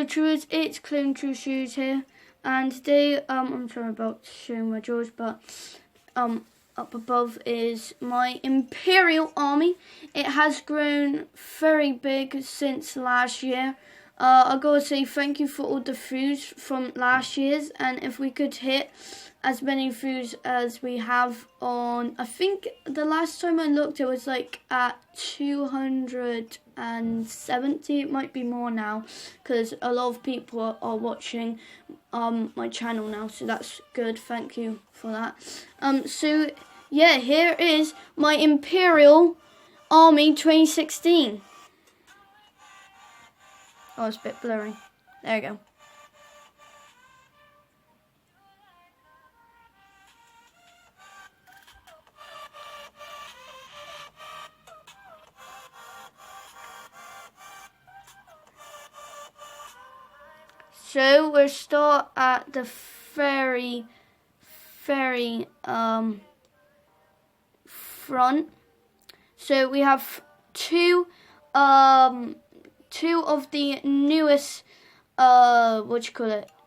Troopers, it's Clone True Shoes here, and today I'm sorry about showing my drawers, but up above is my Imperial Army. It has grown very big since last year. I gotta say thank you for all the foods from last year's, and if we could hit as many foods as we have on, I think the last time I looked it was like at 270. It might be more now because a lot of people are watching my channel now, so that's good. Thank you for that. So yeah, here is my Imperial Army 2016. Oh, it's a bit blurry. There we go. So we'll start at the very front. So we have two of the newest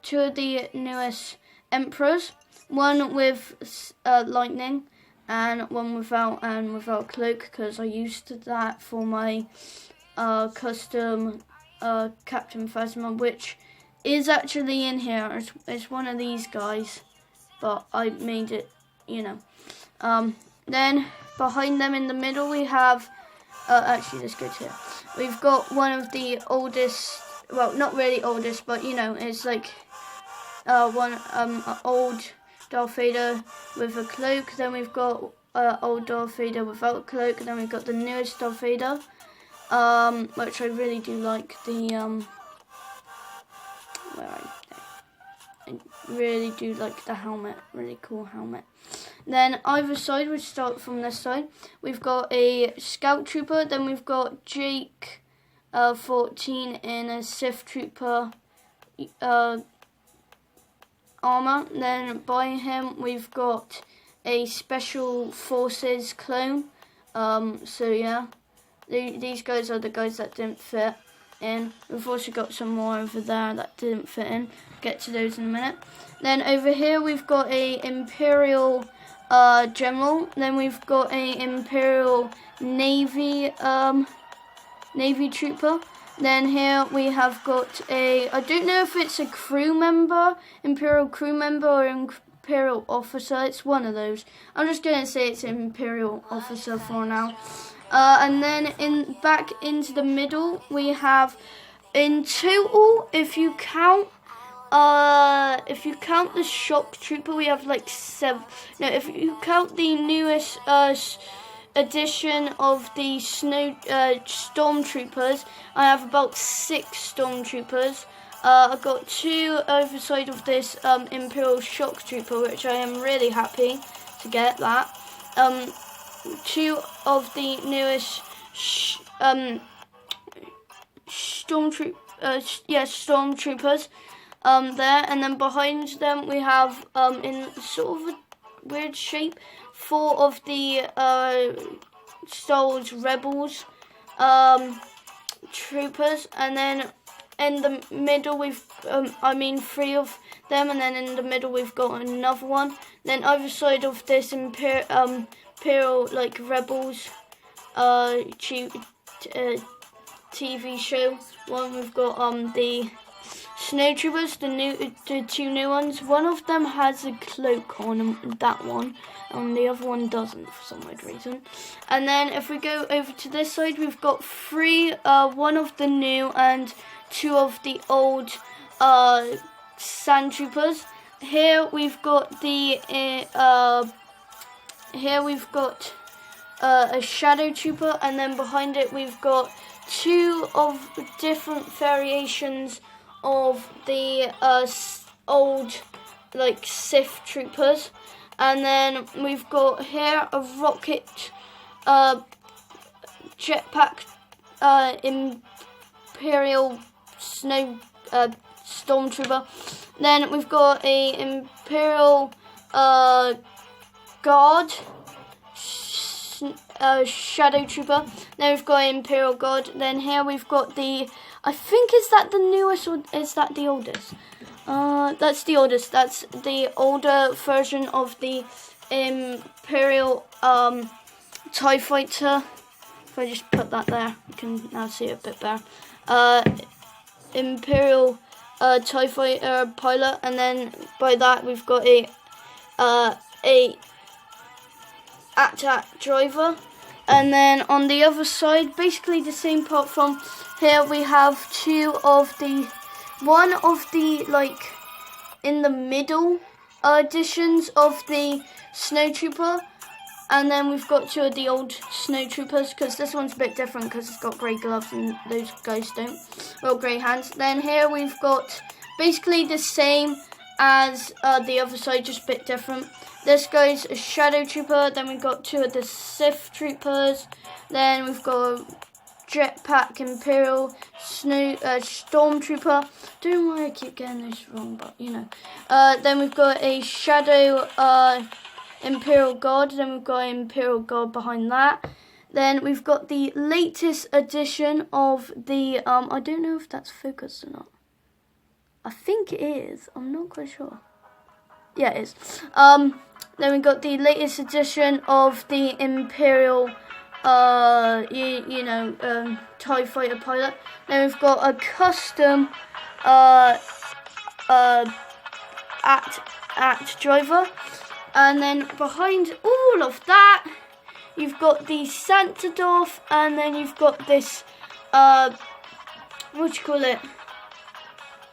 two of the newest emperors, one with lightning and one without cloak, because I used that for my custom Captain Phasma, which is actually in here. It's one of these guys, but I made it, you know. Then behind them in the middle we have actually, let's go to here. We've got one of the oldest, well, not really oldest, but you know, it's like one old Darth Vader with a cloak. Then we've got old Darth Vader without a cloak. Then we've got the newest Darth Vader, which I really do like. The I really do like the helmet, really cool helmet. Then either side, we start from this side. We've got a Scout Trooper, then we've got Jake 14 in a Sith Trooper armor. Then by him we've got a Special Forces clone. So yeah, these guys are the guys that didn't fit in. We've also got some more over there that didn't fit in. Get to those in a minute. Then over here we've got a Imperial General. Then we've got a Imperial Navy Trooper. Then here we have got a, I don't know if it's a crew member, Imperial crew member, or Imperial officer. It's one of those. I'm just gonna say it's an Imperial officer for now. And then back into the middle we have, in total, if you count the Shock Trooper, we have like 7. No, if you count the newest edition of the Stormtroopers, I have about 6 Stormtroopers. I've got 2 over side of this Imperial Shock Trooper, which I am really happy to get that. 2 of the newest Stormtroopers there, and then behind them we have in sort of a weird shape 4 of the Star Wars Rebels troopers, and then in the middle we've 3 of them, and then in the middle we've got another one. Then either side of this Imperial like Rebels TV show one, we've got the Snow Troopers, the 2 new ones. One of them has a cloak on, that one, and the other one doesn't for some weird reason. And then if we go over to this side, we've got 3, 1 of the new and 2 of the old Sand Troopers. Here we've got the a Shadow Trooper, and then behind it we've got 2 of different variations of the old like Sith Troopers. And then we've got here a rocket jetpack Imperial Stormtrooper. Then we've got a Imperial Guard Shadow Trooper. Then we've got Imperial Guard. Then here we've got the, I think, is that the newest or is that the oldest? That's the oldest. That's the older version of the Imperial TIE Fighter. If I just put that there, you can now see it a bit better. Imperial TIE Fighter pilot, and then by that we've got a AT-AT driver, and then on the other side, basically the same part from here, we have one of the like in the middle editions of the Snowtrooper, and then we've got two of the old Snowtroopers, because this one's a bit different because it's got grey gloves and those guys don't. Well, grey hands. Then here we've got basically the same as the other side, just a bit different. This guy's a Shadow Trooper. Then we've got two of the Sith Troopers. Then we've got a Jetpack Imperial Stormtrooper. Don't know why I keep getting this wrong, but you know. Then we've got a Shadow Imperial Guard. Then we've got Imperial Guard behind that. Then we've got the latest edition of the I don't know if that's focused or not. I think it is. I'm not quite sure. Yeah, it is. Then we've got the latest edition of the Imperial, TIE Fighter pilot. Then we've got a custom AT driver. And then behind all of that, you've got the Santadorf, and then you've got this, what do you call it?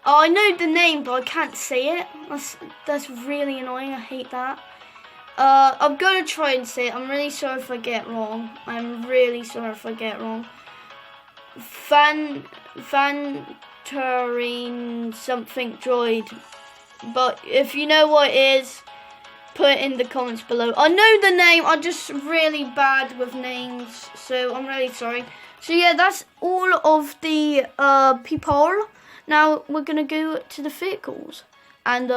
Oh, I know the name, but I can't say it. That's really annoying. I hate that. I'm going to try and say it. I'm really sorry if I get it wrong. I'm really sorry if I get it wrong. Vantarine something droid. But if you know what it is, put it in the comments below. I know the name. I'm just really bad with names. So I'm really sorry. So yeah, that's all of the people. Now we're going to go to the vehicles, and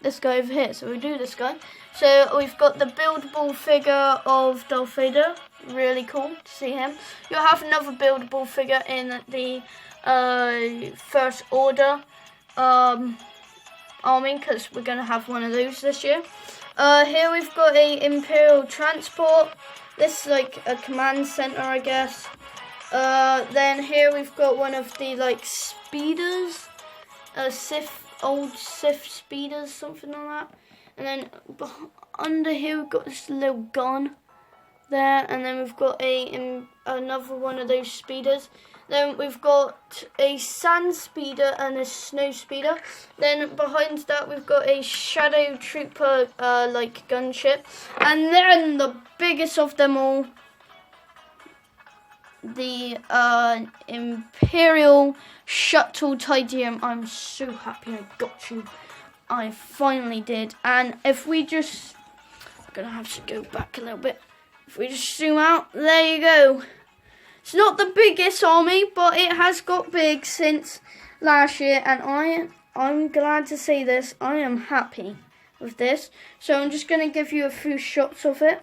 let's go over here. So we do this guy. So we've got the buildable figure of Darth Vader, really cool to see him. You'll have another buildable figure in the First Order army, because we're going to have one of those this year. Here we've got a Imperial Transport. This is like a command center, I guess. Then here we've got one of the like speeders, old Sith speeders, something like that. And then under here we've got this little gun there, and then we've got another one of those speeders. Then we've got a sand speeder and a snow speeder. Then behind that we've got a Shadow Trooper like gunship, and then the biggest of them all, the Imperial Shuttle Titanium. I'm so happy I got you. I finally did. And if we just, I'm gonna have to go back a little bit. If we just zoom out, there you go. It's not the biggest army, but it has got big since last year, and I'm glad to say this. I am happy with this. So I'm just gonna give you a few shots of it.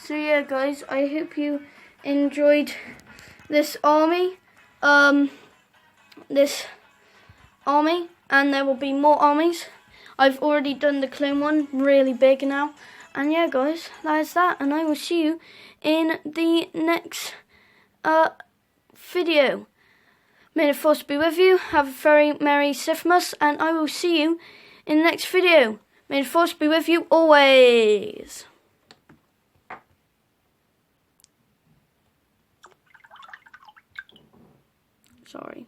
So yeah, guys, I hope you enjoyed this army, and there will be more armies. I've already done the clone one, really big now. And yeah, guys, that is that, and I will see you in the next video. May the force be with you. Have a very merry Sithmas, and I will see you in the next video. May the force be with you always. Sorry.